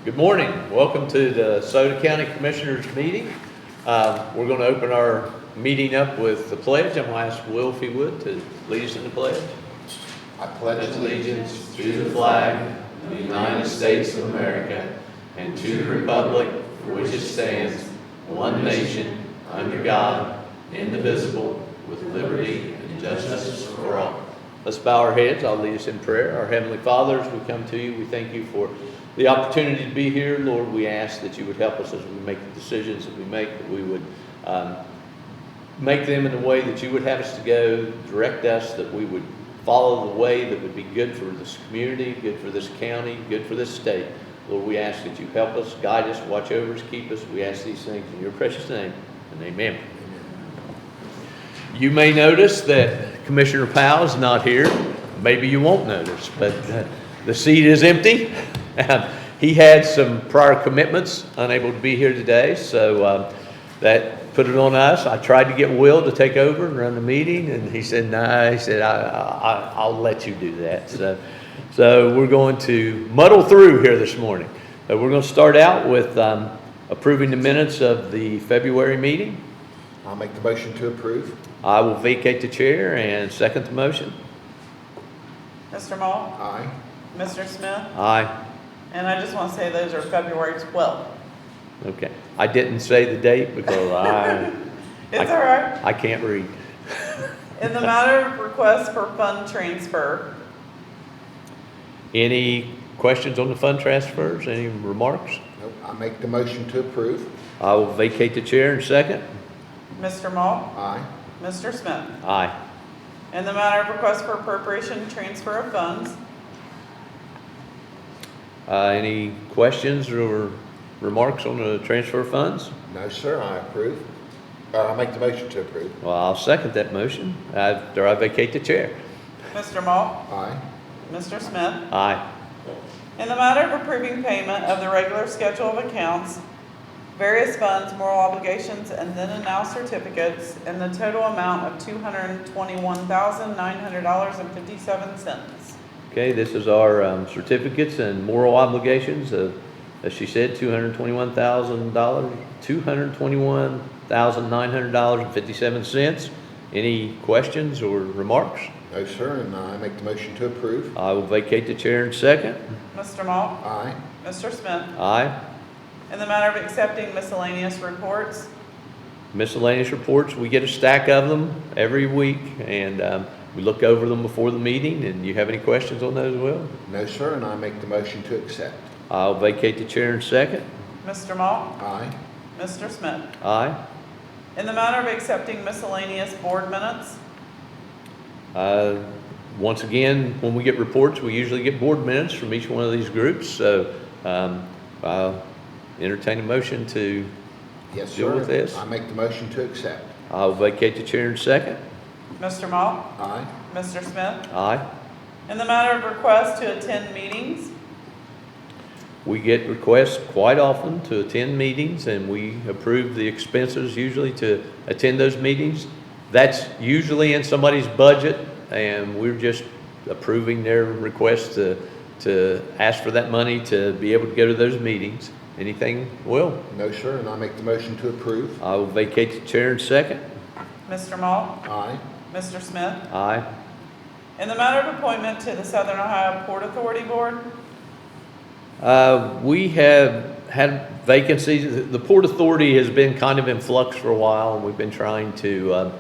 Good morning. Welcome to the Scioto County Commissioners meeting. We're going to open our meeting up with the pledge. I'm going to ask Will, if he would, to lead us in the pledge. I pledge allegiance to the flag of the United States of America and to the republic for which it stands, one nation, under God, indivisible, with liberty and justice for all. Let's bow our heads. I'll lead us in prayer. Our Heavenly Father, as we come to you, we thank you for the opportunity to be here. Lord, we ask that you would help us as we make the decisions that we make, that we would make them in the way that you would have us to go, direct us, that we would follow the way that would be good for this community, good for this county, good for this state. Lord, we ask that you help us, guide us, watch over us, keep us. We ask these things in your precious name, and amen. You may notice that Commissioner Powell is not here. Maybe you won't notice, but the seat is empty. He had some prior commitments, unable to be here today, so that put it on us. I tried to get Will to take over and run the meeting, and he said, no, he said, I'll let you do that. So we're going to muddle through here this morning. We're going to start out with approving the minutes of the February meeting. I'll make the motion to approve. I will vacate the chair and second the motion. Mr. Mall? Aye. Mr. Smith? Aye. And I just want to say those are February 12th. Okay. I didn't say the date because It's all right. I can't read. In the matter of request for fund transfer, Any questions on the fund transfers? Any remarks? Nope. I make the motion to approve. I will vacate the chair in second. Mr. Mall? Aye. Mr. Smith? Aye. In the matter of request for appropriation transfer of funds, Any questions or remarks on the transfer of funds? No, sir. I approve. I'll make the motion to approve. Well, I'll second that motion after I vacate the chair. Mr. Mall? Aye. Mr. Smith? Aye. In the matter of approving payment of the regular schedule of accounts, various funds, moral obligations, and then and now certificates in the total amount of $221,900.57. Okay, this is our certificates and moral obligations of, as she said, $221,000, $221,900.57. Any questions or remarks? No, sir. And I make the motion to approve. I will vacate the chair in second. Mr. Mall? Aye. Mr. Smith? Aye. In the matter of accepting miscellaneous reports, Miscellaneous reports, we get a stack of them every week, and we look over them before the meeting. And you have any questions on those, Will? No, sir. And I make the motion to accept. I'll vacate the chair in second. Mr. Mall? Aye. Mr. Smith? Aye. In the matter of accepting miscellaneous board minutes, Once again, when we get reports, we usually get board minutes from each one of these groups. So I'll entertain a motion to Yes, deal sir. with this. I make the motion to accept. I'll vacate the chair in second. Mr. Mall? Aye. Mr. Smith? Aye. In the matter of request to attend meetings, We get requests quite often to attend meetings, and we approve the expenses usually to attend those meetings. That's usually in somebody's budget, and we're just approving their request to ask for that money to be able to go to those meetings. Anything, Will? No, sir. And I make the motion to approve. I will vacate the chair in second. Mr. Mall? Aye. Mr. Smith? Aye. In the matter of appointment to the Southern Ohio Port Authority Board, We have had vacancies. The Port Authority has been kind of in flux for a while, and we've been trying to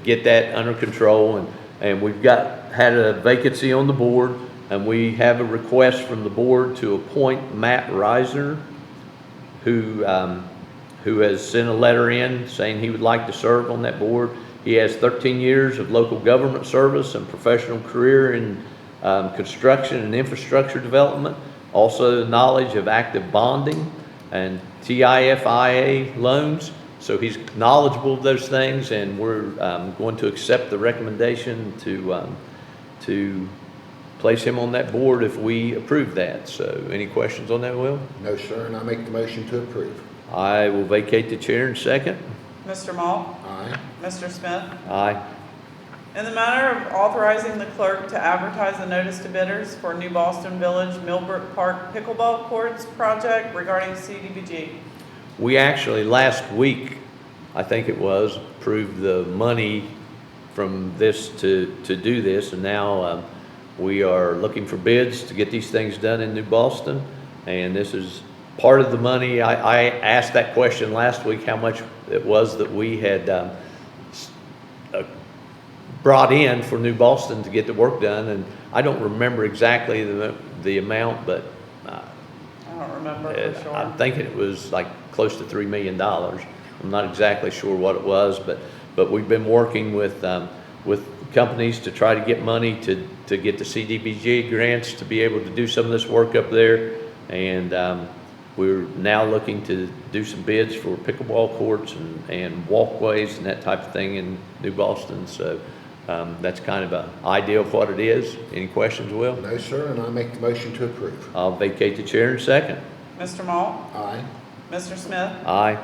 get that under control. And we've had a vacancy on the board, and we have a request from the board to appoint Matt Reisner, who has sent a letter in saying he would like to serve on that board. He has 13 years of local government service and professional career in construction and infrastructure development. Also knowledge of active bonding and TIFIA loans. So he's knowledgeable of those things, and we're going to accept the recommendation to place him on that board if we approve that. So any questions on that, Will? No, sir. And I make the motion to approve. I will vacate the chair in second. Mr. Mall? Aye. Mr. Smith? Aye. In the matter of authorizing the clerk to advertise a notice to bidders for New Boston Village Millbrook Park Pickleball Courts project regarding CDBG. We actually, last week, I think it was, approved the money from this to do this, and now we are looking for bids to get these things done in New Boston, and this is part of the money. I asked that question last week, how much it was that we had brought in for New Boston to get the work done, and I don't remember exactly the amount, but I don't remember for sure. I'm thinking it was like close to $3 million. I'm not exactly sure what it was, but we've been working with companies to try to get money to get the CDBG grants to be able to do some of this work up there, and we're now looking to do some bids for pickleball courts and walkways and that type of thing in New Boston. So that's kind of an idea of what it is. Any questions, Will? No, sir, and I make the motion to approve. I'll vacate the chair in a second. Mr. Malt? Aye. Mr. Smith? Aye.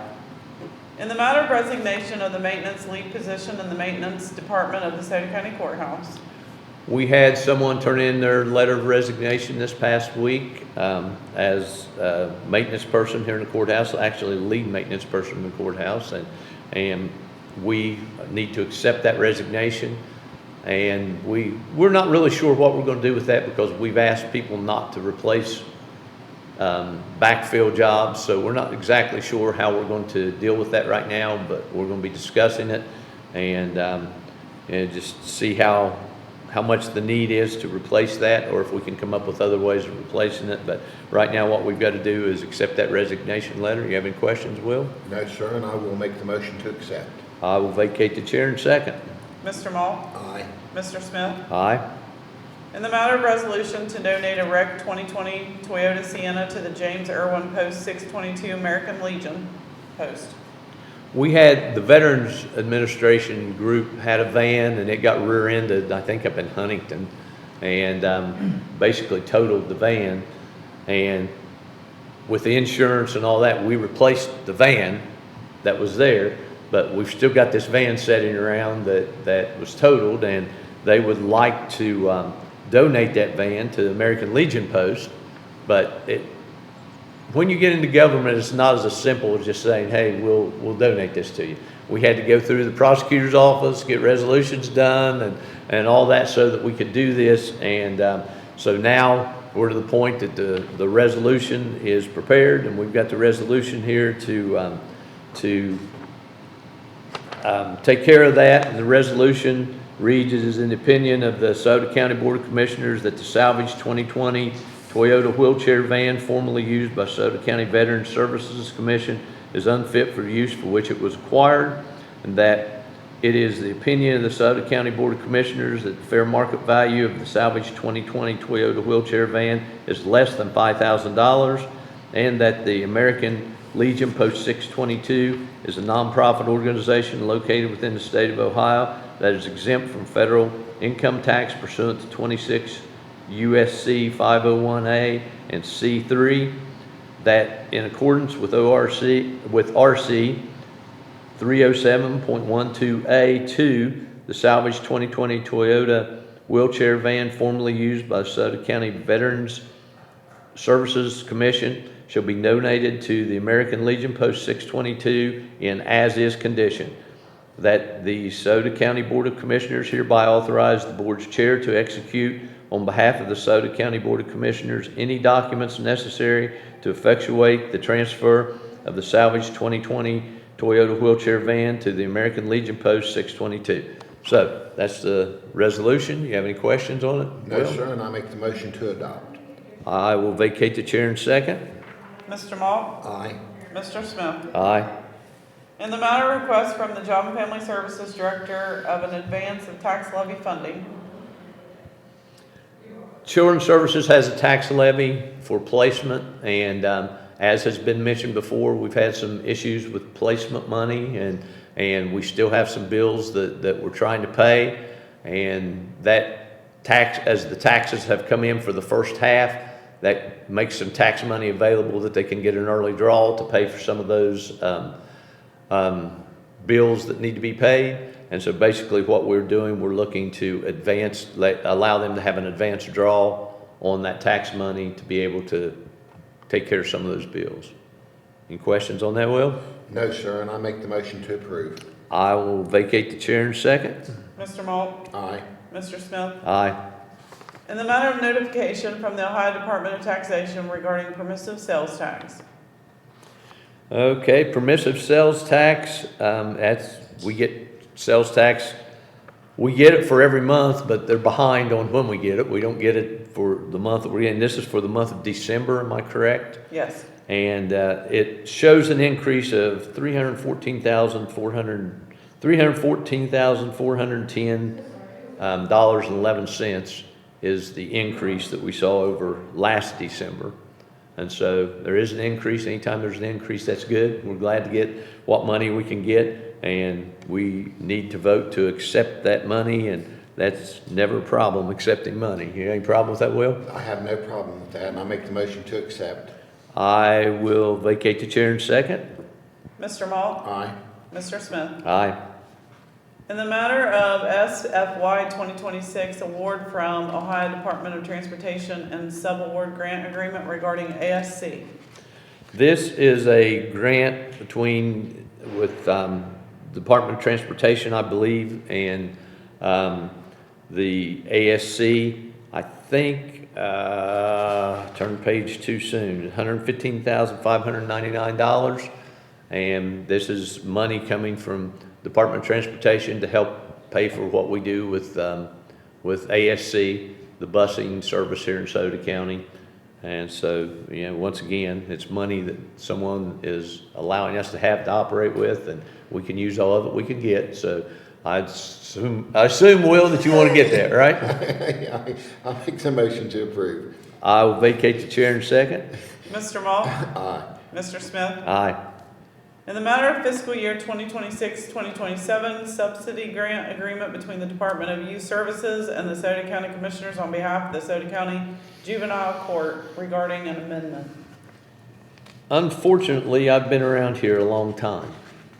In the matter of resignation of the maintenance lead position in the maintenance department of the Scioto County Courthouse. We had someone turn in their letter of resignation this past week as a maintenance person here in the courthouse, actually lead maintenance person in the courthouse, and we need to accept that resignation. And we're not really sure what we're going to do with that, because we've asked people not to replace backfill jobs, so we're not exactly sure how we're going to deal with that right now, but we're going to be discussing it and just see how much the need is to replace that, or if we can come up with other ways of replacing it. But right now what we've got to do is accept that resignation letter. You have any questions, Will? No, sir, and I will make the motion to accept. I will vacate the chair in a second. Mr. Malt? Aye. Mr. Smith? Aye. In the matter of resolution to donate a Rec 2020 Toyota Sienna to the James Irwin Post 622 American Legion Post. We had, the Veterans Administration group had a van, and it got rear-ended, I think up in Huntington, and basically totaled the van. And with the insurance and all that, we replaced the van that was there, but we've still got this van sitting around that was totaled, and they would like to donate that van to the American Legion Post. But when you get into government, it's not as simple as just saying, hey, we'll donate this to you. We had to go through the prosecutor's office, get resolutions done and all that so that we could do this. And so now we're to the point that the resolution is prepared, and we've got the resolution here to take care of that. And the resolution reads, it is in the opinion of the Scioto County Board of Commissioners that the salvage 2020 Toyota wheelchair van formerly used by Scioto County Veterans Services Commission is unfit for use for which it was acquired, and that it is the opinion of the Scioto County Board of Commissioners that the fair market value of the salvage 2020 Toyota wheelchair van is less than $5,000, and that the American Legion Post 622 is a nonprofit organization located within the state of Ohio that is exempt from federal income tax pursuant to 26 USC 501A and C3, that in accordance with RC 307.12A2, the salvage 2020 Toyota wheelchair van formerly used by the Scioto County Veterans Services Commission shall be donated to the American Legion Post 622 in as-is condition. That the Scioto County Board of Commissioners hereby authorize the board's chair to execute on behalf of the Scioto County Board of Commissioners any documents necessary to effectuate the transfer of the salvage 2020 Toyota wheelchair van to the American Legion Post 622. So that's the resolution. You have any questions on it? No, sir, and I make the motion to adopt. I will vacate the chair in a second. Mr. Malt? Aye. Mr. Smith? Aye. In the matter of request from the Job and Family Services Director of an advance of tax levy funding. Children's Services has a tax levy for placement, and as has been mentioned before, we've had some issues with placement money, and we still have some bills that we're trying to pay, and that tax, as the taxes have come in for the first half, that makes some tax money available that they can get an early draw to pay for some of those bills that need to be paid. And so basically what we're doing, we're looking to allow them to have an advance draw on that tax money to be able to take care of some of those bills. Any questions on that, Will? No, sir, and I make the motion to approve. I will vacate the chair in a second. Mr. Malt, Aye. Mr. Smith. Aye. In the matter of notification from the Ohio Department of Taxation regarding permissive sales tax. Okay, permissive sales tax, we get sales tax, we get it for every month, but they're behind on when we get it. We don't get it for the month that we're in. This is for the month of December, am I correct? Yes. And it shows an increase of $314,410 dollars and 11 cents is the increase that we saw over last December. And so there is an increase. Anytime there's an increase, that's good. We're glad to get what money we can get, and we need to vote to accept that money, and that's never a problem, accepting money. You have any problem with that, Will? I have no problem with that, and I make the motion to accept. I will vacate the chair in a second. Mr. Malt, Aye. Mr. Smith. Aye. In the matter of SFY 2026 award from Ohio Department of Transportation and subaward grant agreement regarding ASC. This is a grant with Department of Transportation, I believe, and the ASC. I think, turned page too soon, $115,599. And this is money coming from Department of Transportation to help pay for what we do with ASC, the busing service here in Scioto County. And so, once again, it's money that someone is allowing us to operate with, and we can use all of it we can get. So I assume, Will, that you want to get that, right? I make the motion to approve. I will vacate the chair in a second. Mr. Malt, Aye. Mr. Smith. Aye. In the matter of fiscal year 2026-2027 subsidy grant agreement between the Department of Youth Services and the Scioto County Commissioners on behalf of the Scioto County Juvenile Court regarding an amendment. Unfortunately, I've been around here a long time.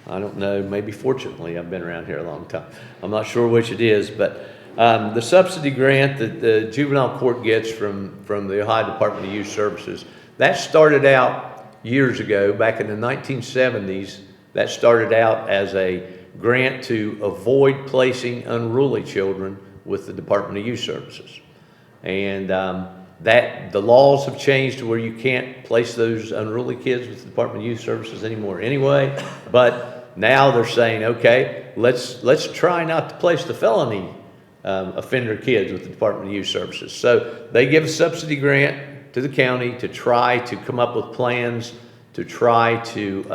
I don't know, maybe fortunately, I've been around here a long time. I'm not sure which it is, but the subsidy grant that the juvenile court gets from the Ohio Department of Youth Services, that started out years ago, back in the 1970s. That started out as a grant to avoid placing unruly children with the Department of Youth Services. And that the laws have changed to where you can't place those unruly kids with the Department of Youth Services anymore anyway. But now they're saying, okay, let's try not to place the felony offender kids with the Department of Youth Services. So they give a subsidy grant to the county to try to come up with plans to try to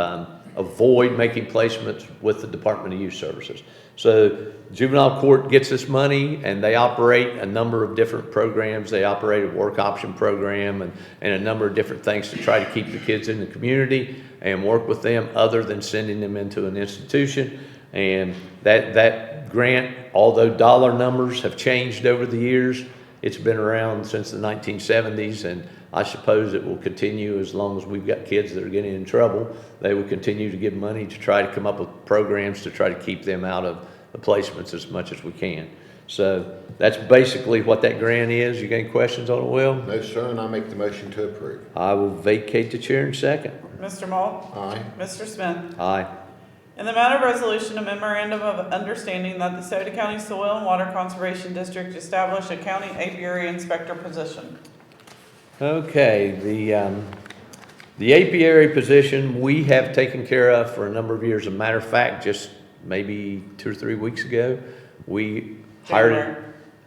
avoid making placements with the Department of Youth Services. So juvenile court gets this money, and they operate a number of different programs. They operate a work option program and a number of different things to try to keep the kids in the community and work with them other than sending them into an institution. And that grant, although dollar numbers have changed over the years, it's been around since the 1970s, and I suppose it will continue as long as we've got kids that are getting in trouble. They will continue to give money to try to come up with programs to try to keep them out of the placements as much as we can. So that's basically what that grant is. You got any questions on it, Will? No, sir, and I make the motion to approve. I will vacate the chair in a second. Mr. Malt, Aye. Mr. Smith. Aye. In the matter of resolution, a memorandum of understanding that the Scioto County Soil and Water Conservation District establish a county apiary inspector position. Okay, the apiary position we have taken care of for a number of years. As a matter of fact, just maybe 2 or 3 weeks ago, we hired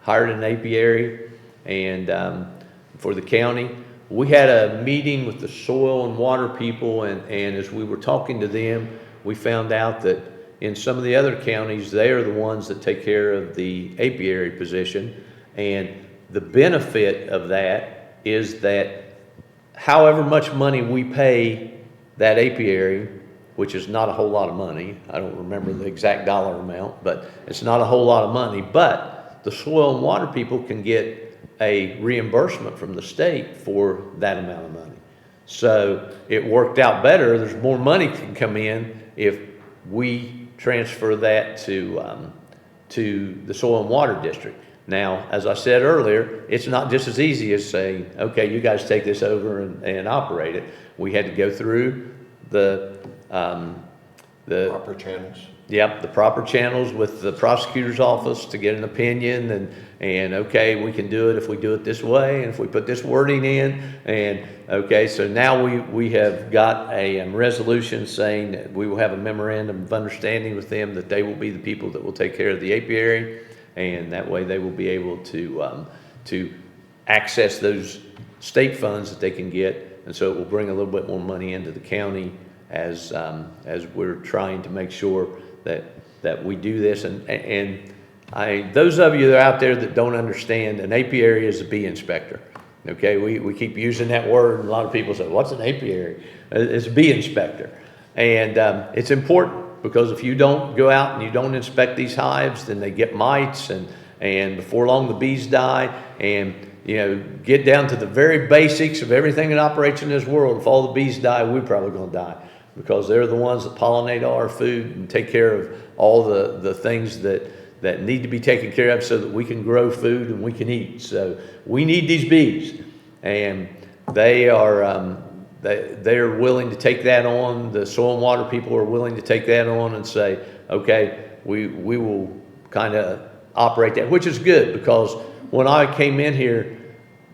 an apiary and for the county. We had a meeting with the soil and water people, and as we were talking to them, we found out that in some of the other counties, they are the ones that take care of the apiary position. And the benefit of that is that however much money we pay that apiary, which is not a whole lot of money, I don't remember the exact dollar amount, but it's not a whole lot of money, but the soil and water people can get a reimbursement from the state for that amount of money. So it worked out better. There's more money can come in if we transfer that to the Soil and Water District. Now, as I said earlier, it's not just as easy as saying, okay, you guys take this over and operate it. We had to go through the Proper channels. Yep, the proper channels with the prosecutor's office to get an opinion and okay, we can do it if we do it this way and if we put this wording in. And okay, so now we have got a resolution saying that we will have a memorandum of understanding with them that they will be the people that will take care of the apiary, and that way they will be able to access those state funds that they can get, and so it will bring a little bit more money into the county as we're trying to make sure that we do this. And those of you that are out there that don't understand, an apiary is a bee inspector. Okay, we keep using that word, and a lot of people say, what's an apiary? It's a bee inspector. And it's important, because if you don't go out and you don't inspect these hives, then they get mites, and before long the bees die. And get down to the very basics of everything that operates in this world. If all the bees die, we're probably going to die, because they're the ones that pollinate all our food and take care of all the things that need to be taken care of so that we can grow food and we can eat. So we need these bees, and they are willing to take that on. The soil and water people are willing to take that on and say, okay, we will kind of operate that, which is good, because when I came in here,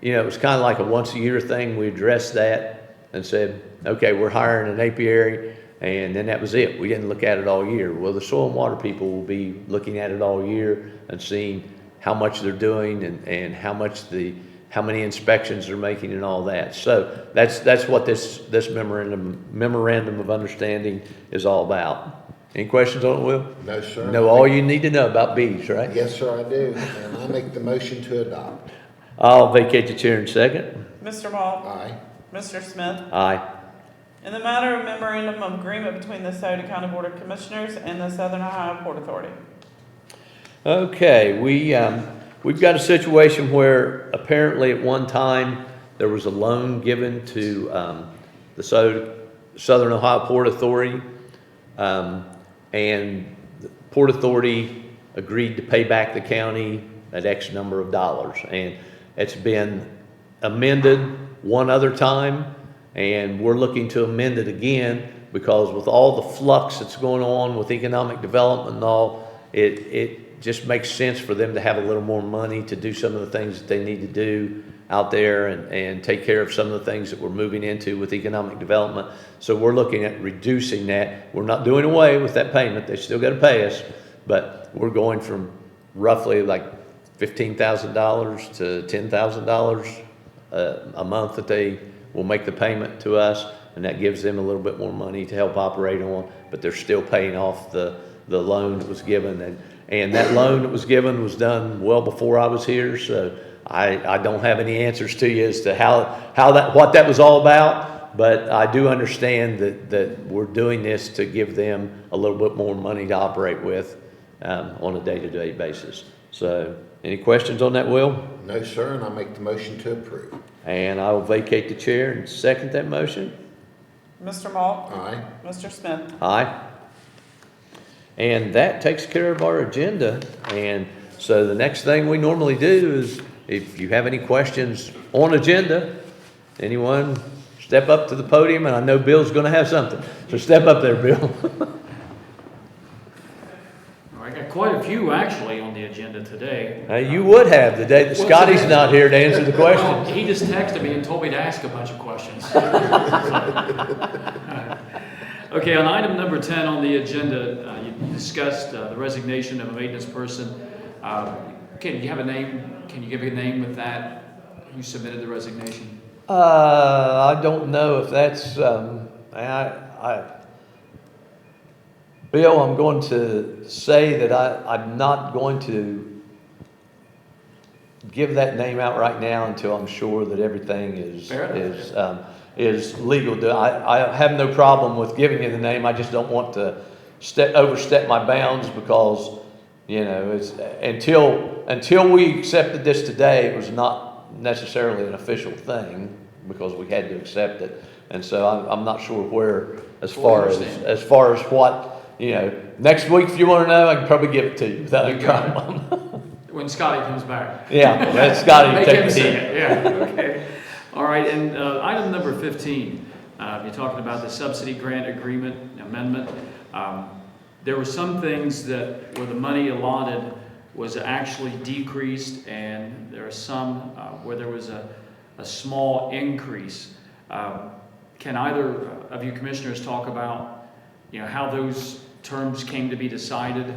it was kind of like a once a year thing. We addressed that and said, okay, we're hiring an apiary, and then that was it. We didn't look at it all year. Well, the soil and water people will be looking at it all year and seeing how much they're doing and how many inspections they're making and all that. So that's what this memorandum of understanding is all about. Any questions on it, Will? No, sir. You know all you need to know about bees, right? Yes, sir, I do. And I make the motion to adopt. I'll vacate the chair in a second. Mr. Maul? Aye. Mr. Smith? Aye. In the matter of memorandum of agreement between the Scioto County Board of Commissioners and the Southern Ohio Port Authority. Okay, we've got a situation where apparently at one time there was a loan given to the Southern Ohio Port Authority, and the Port Authority agreed to pay back the county at X number of dollars, and it's been amended one other time, and we're looking to amend it again, because with all the flux that's going on with economic development and all, it just makes sense for them to have a little more money to do some of the things that they need to do out there and take care of some of the things that we're moving into with economic development. So we're looking at reducing that. We're not doing away with that payment. They still got to pay us, but we're going from roughly like $15,000 to $10,000 a month that they will make the payment to us, and that gives them a little bit more money to help operate on, but they're still paying off the loan that was given. And that loan that was given was done well before I was here, so I don't have any answers to you as to what that was all about, but I do understand that we're doing this to give them a little bit more money to operate with on a day-to-day basis. So, any questions on that, Will? No, sir, and I make the motion to approve. And I will vacate the chair and second that motion. Mr. Maul? Aye. Mr. Smith? Aye. And that takes care of our agenda. And so the next thing we normally do is, if you have any questions on agenda, anyone step up to the podium, and I know Bill's going to have something. So step up there, Bill. I got quite a few actually on the agenda today. You would have the day that Scotty's not here to answer the questions. He just texted me and told me to ask a bunch of questions. Okay, on item number 10 on the agenda, you discussed the resignation of a maintenance person. Can you have a name? Can you give a name with that? Who submitted the resignation? I don't know if that's, Bill, I'm going to say that I'm not going to give that name out right now until I'm sure that everything is legal. I have no problem with giving you the name. I just don't want to overstep my bounds, because it's until we accepted this today, it was not necessarily an official thing, because we had to accept it. And so I'm not sure where, as far as what next week, if you want to know, I can probably give it to you without You any got it. problem. When Scotty comes back. Yeah, that's Scotty Make take him the say heat. it, yeah, okay. All right, and item number 15, you're talking about the subsidy grant agreement amendment. There were some things that where the money allotted was actually decreased, and there are some where there was a small increase. Can either of you commissioners talk about, how those terms came to be decided?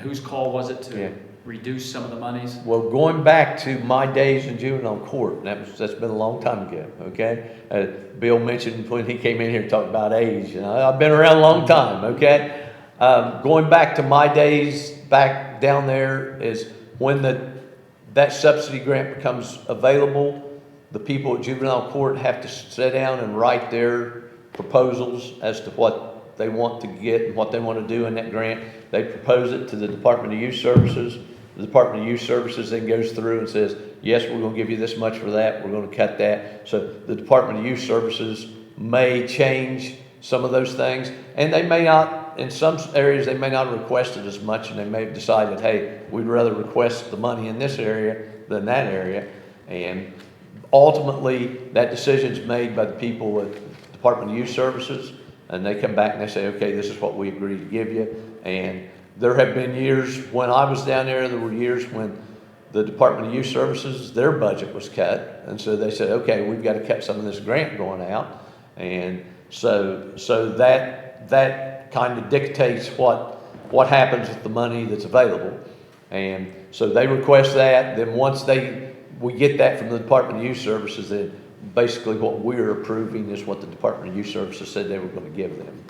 Whose call was it to Yeah. reduce some of the monies? Well, going back to my days in juvenile court, and that's been a long time ago, okay? Bill mentioned when he came in here, talked about age, I've been around a long time, okay? Going back to my days back down there is when that subsidy grant becomes available, the people at juvenile court have to sit down and write their proposals as to what they want to get and what they want to do in that grant. They propose it to the Department of Youth Services. The Department of Youth Services then goes through and says, yes, we're going to give you this much for that, we're going to cut that. So the Department of Youth Services may change some of those things, and they may not, in some areas, they may not have requested as much, and they may have decided, hey, we'd rather request the money in this area than that area. And ultimately, that decision's made by the people at the Department of Youth Services, and they come back and they say, okay, this is what we agree to give you. And there have been years when I was down there were years when the Department of Youth Services, their budget was cut. And so they said, okay, we've got to cut some of this grant going out. And so that kind of dictates what happens with the money that's available. And so they request that. Then once we get that from the Department of Youth Services, then basically what we're approving is what the Department of Youth Services said they were going to give them.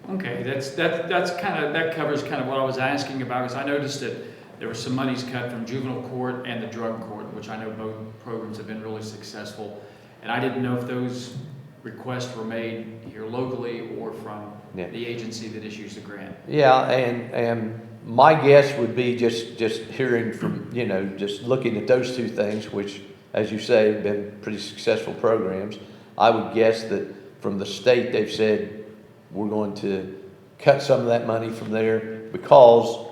Okay, that covers kind of what I was asking about, because I noticed that there were some monies cut from juvenile court and the drug court, which I know both programs have been really successful. And I didn't know if those requests were made here locally or from the agency that issues the grant. Yeah, and my guess would be just hearing from, just looking at those two things, which, as you say, have been pretty successful programs. I would guess that from the state, they've said, we're going to cut some of that money from there because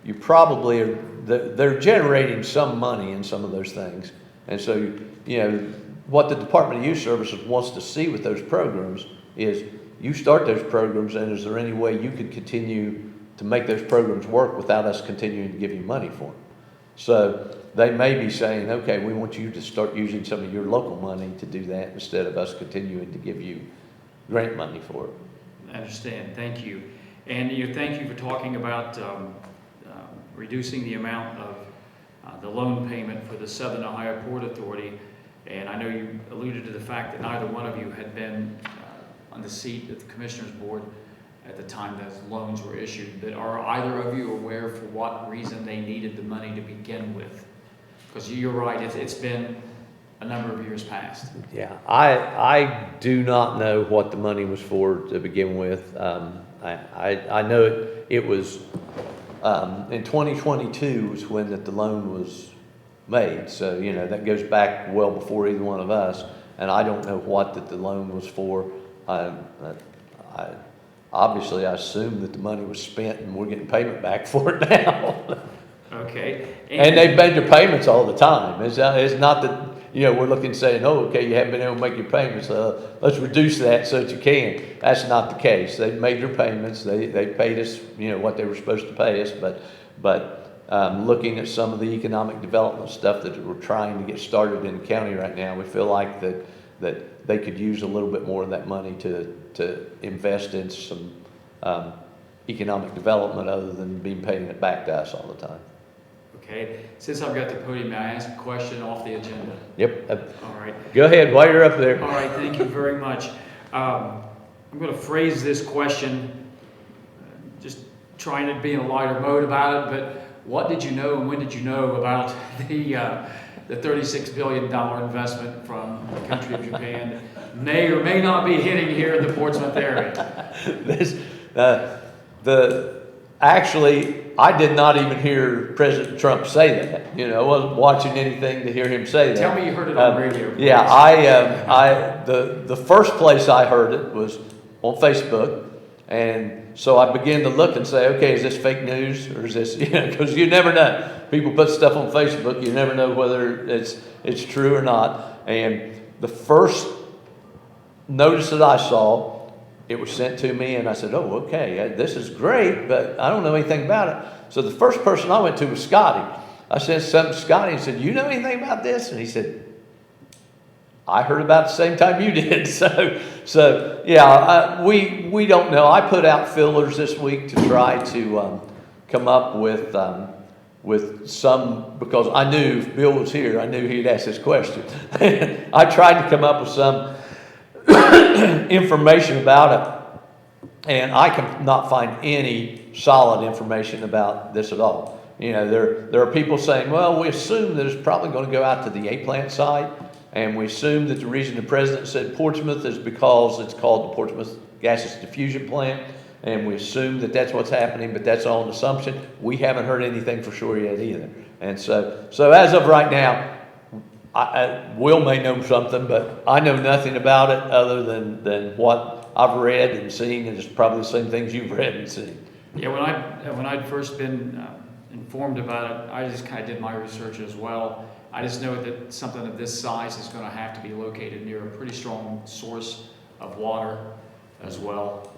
you probably are, they're generating some money in some of those things. And so, what the Department of Youth Services wants to see with those programs is you start those programs, and is there any way you could continue to make those programs work without us continuing to give you money for them? So they may be saying, okay, we want you to start using some of your local money to do that instead of us continuing to give you grant money for it. I understand, thank you. And thank you for talking about reducing the amount of the loan payment for the Southern Ohio Port Authority. And I know you alluded to the fact that neither one of you had been on the seat at the Commissioners Board at the time those loans were issued. But are either of you aware for what reason they needed the money to begin with? Because you're right, it's been a number of years past. Yeah, I do not know what the money was for to begin with. I know it was in 2022 was when the loan was made. So, that goes back well before either one of us. And I don't know what the loan was for. Obviously, I assume that the money was spent and we're getting payment back for it now. Okay. And they've made their payments all the time. It's not that, we're looking saying, oh, okay, you haven't been able to make your payments. Let's reduce that so that you can. That's not the case. They've made their payments. They paid us, what they were supposed to pay us. But looking at some of the economic development stuff that we're trying to get started in the county right now, we feel like that they could use a little bit more of that money to invest in some economic development other than being paying it back to us all the time. Okay, since I've got the podium, may I ask a question off the agenda? Yep. All right. Go ahead, while you're up there. All right, thank you very much. I'm going to phrase this question, just trying to be in a lighter mode about it, but what did you know and when did you know about the $36 billion investment from the country of Japan that may or may not be hitting here in the Portsmouth area? Actually, I did not even hear President Trump say that. I wasn't watching anything to hear him say that. Tell me you heard it on radio. Please. Yeah, the first place I heard it was on Facebook, And so I began to look and say, okay, is this fake news or is this, because you never know. People put stuff on Facebook, you never know whether it's true or not. And the first notice that I saw, it was sent to me, and I said, oh, okay, this is great, but I don't know anything about it. So the first person I went to was Scotty. I said something to Scotty and said, you know anything about this? And he said, I heard about it the same time you did. So yeah, we don't know. I put out fillers this week to try to come up with some, because I knew if Bill was here, I knew he'd ask this question. I tried to come up with some information about it, and I cannot find any solid information about this at all. There are people saying, well, we assume that it's probably going to go out to the A-plant site, and we assume that the reason the president said Portsmouth is because it's called the Portsmouth Gaseous Diffusion Plant, and we assume that that's what's happening, but that's all an assumption. We haven't heard anything for sure yet either. And so as of right now, Will may know something, but I know nothing about it other than what I've read and seen, and it's probably the same things you've read and seen. Yeah, when I'd first been informed about it, I just kind of did my research as well. I just know that something of this size is going to have to be located near a pretty strong source of water as well.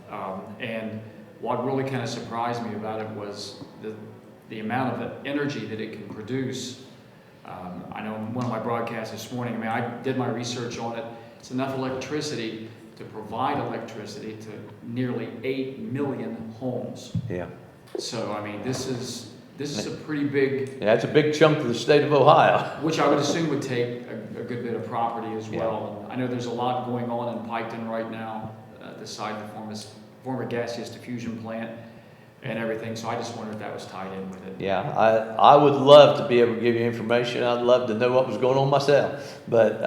And what really kind of surprised me about it was the amount of energy that it can produce. I know in one of my broadcasts this morning, I did my research on it. It's enough electricity to provide electricity to nearly 8 million homes. Yeah. So, this is a pretty big... Yeah, it's a big chunk of the state of Ohio. Which I would assume would take a good bit of property as well. Yeah. And I know there's a lot going on in Piketon right now, the site of the former gaseous diffusion plant and everything. So I just wondered if that was tied in with it. Yeah, I would love to be able to give you information. I'd love to know what was going on myself. But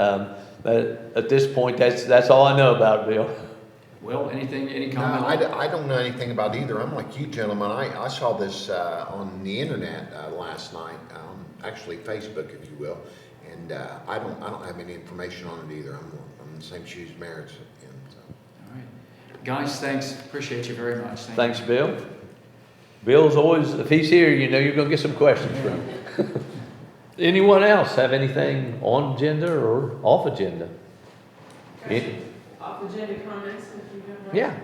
at this point, that's all I know about it, Bill. Well, any comment? No, I don't know anything about either. I'm like you gentlemen. I saw this on the internet last night, actually Facebook, if you will, and I don't have any information on it either. I'm in the same shoes Merritt's in. So. All right, guys, thanks. Appreciate you very much. Thanks, Bill. Bill's always, if he's here, you're going to get some questions from him. Anyone else have anything on agenda or off agenda? Off agenda comments, if you have one. Yeah.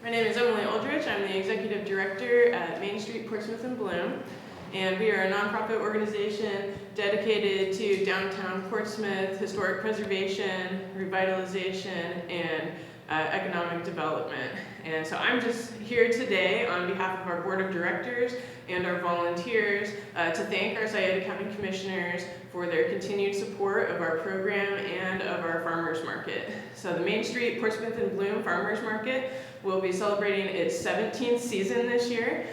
My name is Emily Aldrich. I'm the Executive Director at Main Street Portsmouth and Bloom, and we are a nonprofit organization dedicated to downtown Portsmouth historic preservation, revitalization, and economic development. And so I'm just here today on behalf of our board of directors and our volunteers to thank our Scioto County Commissioners for their continued support of our program and of our farmers market. So the Main Street Portsmouth and Bloom Farmers Market will be celebrating its 17th season this year.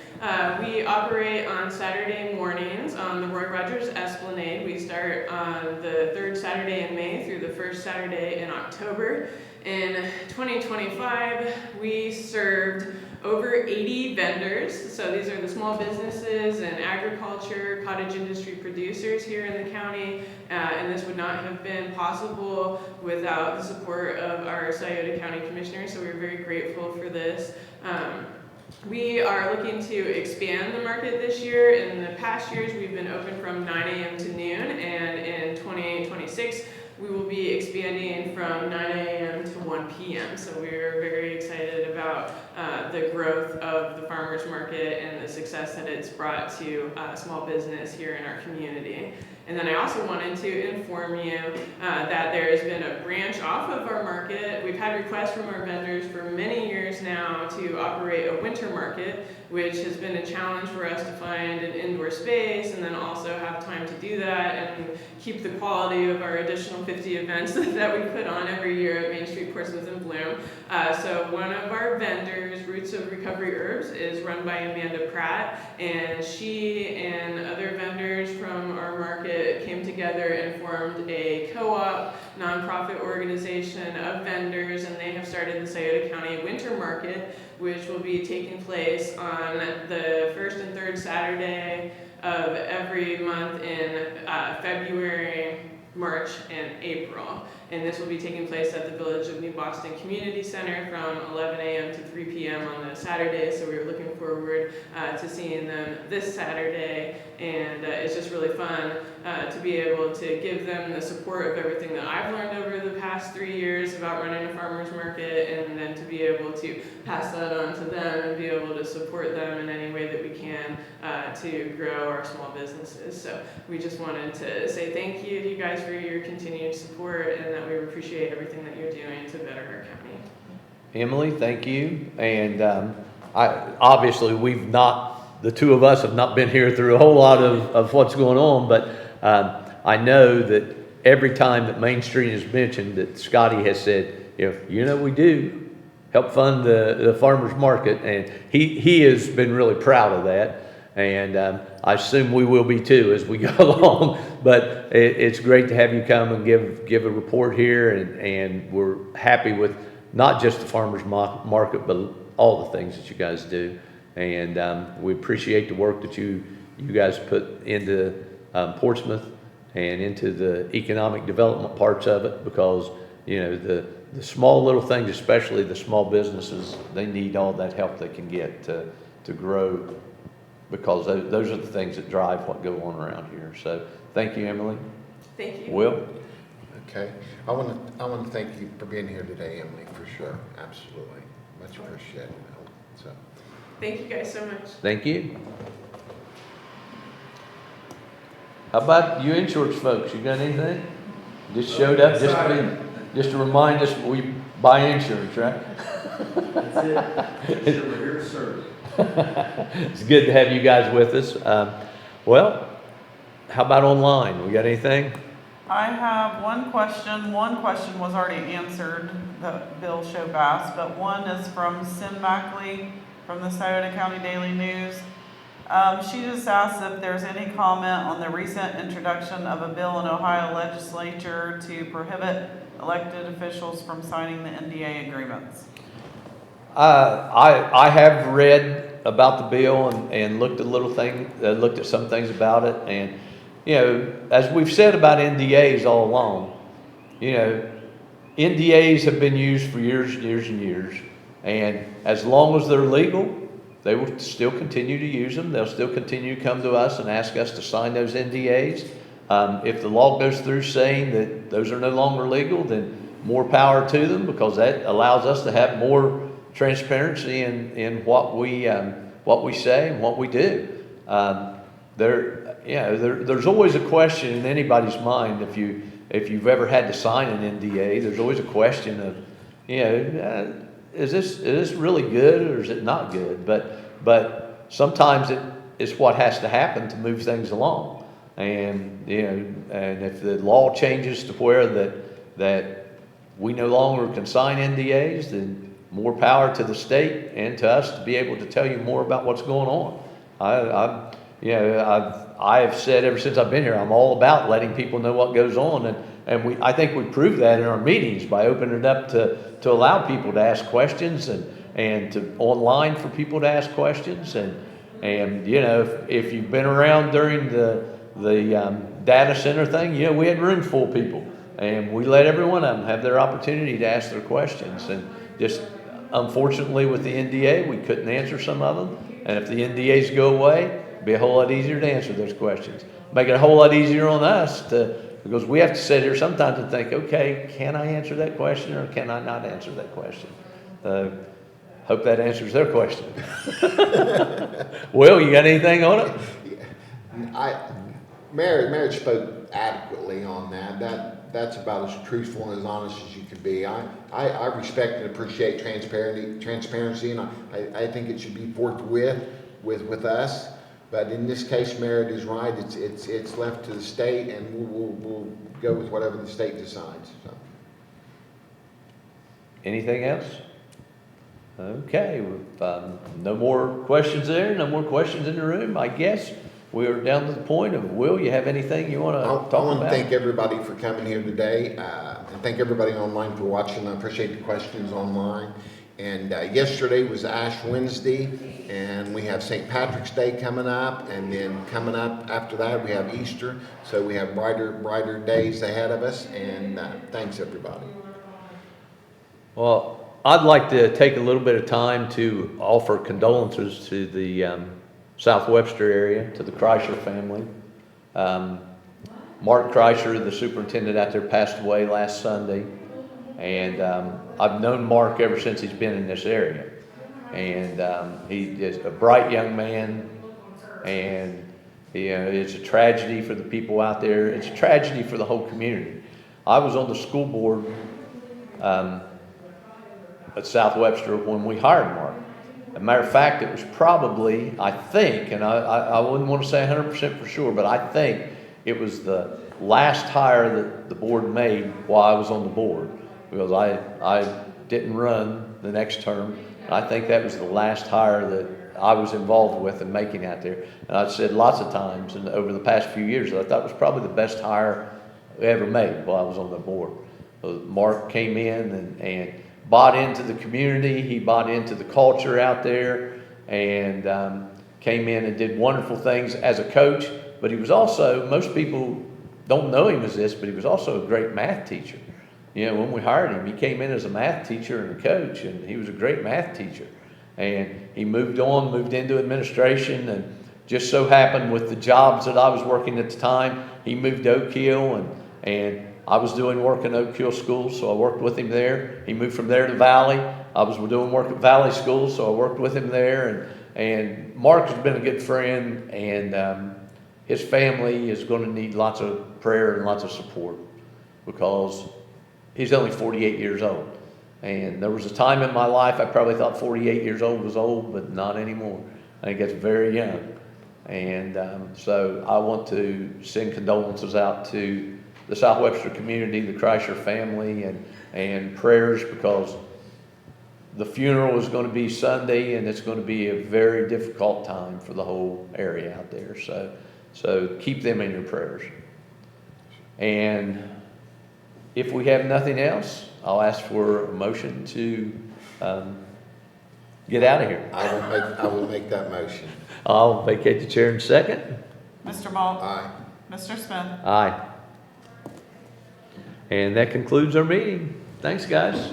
We operate on Saturday mornings on the Roy Rogers Esplanade. We start on the third Saturday in May through the first Saturday in October. In 2025, we served over 80 vendors. So these are the small businesses and agriculture, cottage industry producers here in the county. And this would not have been possible without the support of our Scioto County Commissioners. So we're very grateful for this. We are looking to expand the market this year. In the past years, we've been open from 9 a.m. to noon, and in 2026, we will be expanding from 9 a.m. to 1 p.m. So we're very excited about the growth of the farmers market and the success that it's brought to small business here in our community. And then I also wanted to inform you that there has been a branch off of our market. We've had requests from our vendors for many years now to operate a winter market, which has been a challenge for us to find an indoor space and then also have time to do that and keep the quality of our additional 50 events that we put on every year at Main Street Portsmouth and Bloom. So one of our vendors, Roots of Recovery Herbs, is run by Amanda Pratt, and she and other vendors from our market came together and formed a co-op nonprofit organization of vendors, and they have started the Scioto County Winter Market, which will be taking place on the first and third Saturday of every month in February March, and April. And this will be taking place at the Village of New Boston Community Center from 11 a.m. to 3 p.m. on those Saturdays. So we're looking forward to seeing them this Saturday. And it's just really fun to be able to give them the support of everything that I've learned over the past 3 years about running a farmer's market, and then to be able to pass that on to them and be able to support them in any way that we can to grow our small businesses. So we just wanted to say thank you to you guys for your continued support, and that we appreciate everything that you're doing to better our county. Emily, thank you. And obviously, the two of us have not been here through a whole lot of what's going on, but I know that every time that Main Street is mentioned, that Scotty has said, we do help fund the farmer's market, and he has been really proud of that. And I assume we will be too as we go along. But it's great to have you come and give a report here, and we're happy with not just the farmer's market, but all the things that you guys do. And we appreciate the work that you guys put into Portsmouth and into the economic development parts of it, because the small little things, especially the small businesses, they need all that help they can get to grow, because those are the things that drive what goes on around here. So thank you, Emily. Thank you. Will? Okay. I want to thank you for being here today, Emily, for sure. Absolutely. Much appreciated. So. Thank you guys so much. Thank you. How about you insurance folks? You got anything? Just showed up just to remind us we buy insurance, right? That's it. We're here to serve. It's good to have you guys with us. Well, how about online? We got anything? I have one question. One question was already answered, that Bill Showbass, but one is from Sin Mackley from the Scioto County Daily News. She just asked if there's any comment on the recent introduction of a bill in Ohio legislature to prohibit elected officials from signing the NDA agreements. I have read about the bill and looked at some things about it, and as we've said about NDAs all along, NDAs have been used for years and years and years, and as long as they're legal, they will still continue to use them. They'll still continue to come to us and ask us to sign those NDAs. If the law goes through saying that those are no longer legal, then more power to them, because that allows us to have more transparency in what we say and what we do. There's always a question in anybody's mind if you've ever had to sign an NDA. There's always a question of, is this really good or is it not good? But sometimes it's what has to happen to move things along. And and if the law changes to where that we no longer can sign NDAs, then more power to the state and to us to be able to tell you more about what's going on. I have said ever since I've been here, I'm all about letting people know what goes on, and I think we proved that in our meetings by opening it up to allow people to ask questions and to online for people to ask questions, and if you've been around during the data center thing, we had rooms full of people, and we let every one of them have their opportunity to ask their questions, and just unfortunately with the NDA, we couldn't answer some of them, and if the NDAs go away, it'd be a whole lot easier to answer those questions. Make it a whole lot easier on us because we have to sit here sometimes and think, okay, can I answer that question or can I not answer that question? Hope that answers their question. Will, you got anything on it? Mayor spoke adequately on that. That's about as truthful and as honest as you can be. I respect and appreciate transparency, and I think it should be forthwith with us. But in this case, Merritt is right. It's left to the state, and we'll go with whatever the state decides. So. Anything else? Okay, no more questions there. No more questions in the room. I guess we are down to the point of, Will, you have anything you want to talk about? I want to thank everybody for coming here today, and thank everybody online for watching. I appreciate the questions online. And yesterday was Ash Wednesday, and we have St. Patrick's Day coming up, and then coming up after that, we have Easter. So we have brighter days ahead of us, and thanks, everybody. Well, I'd like to take a little bit of time to offer condolences to the South Webster area, to the Kreischer family. Mark Kreischer, the superintendent out there, passed away last Sunday. And I've known Mark ever since he's been in this area. And he is a bright young man. And it's a tragedy for the people out there. It's a tragedy for the whole community. I was on the school board at South Webster when we hired Mark. As a matter of fact, it was probably, I think, and I wouldn't want to say 100% for sure, but I think it was the last hire that the board made while I was on the board. Because I didn't run the next term. I think that was the last hire that I was involved with in making out there. And I've said lots of times and over the past few years that I thought it was probably the best hire we ever made while I was on the board. Mark came in and bought into the community. He bought into the culture out there and came in and did wonderful things as a coach. But he was also, most people don't know him as this, but he was also a great math teacher. When we hired him, he came in as a math teacher and a coach, and he was a great math teacher. And he moved into administration, and just so happened with the jobs that I was working at the time, he moved to Oak Hill, and I was doing work in Oak Hill School, so I worked with him there. He moved from there to Valley. I was doing work at Valley School, so I worked with him there. And Mark has been a good friend, and his family is going to need lots of prayer and lots of support because he's only 48 years old. And there was a time in my life I probably thought 48 years old was old, but not anymore. I think it's very young. And so I want to send condolences out to the South Webster community, the Kreischer family, and prayers because the funeral is going to be Sunday, and it's going to be a very difficult time for the whole area out there. So keep them in your prayers. And if we have nothing else, I'll ask for a motion to get out of here. I will make that motion. I'll vacate the chair in a second. Mr. Ball? Aye. Mr. Smith? Aye. And that concludes our meeting. Thanks, guys.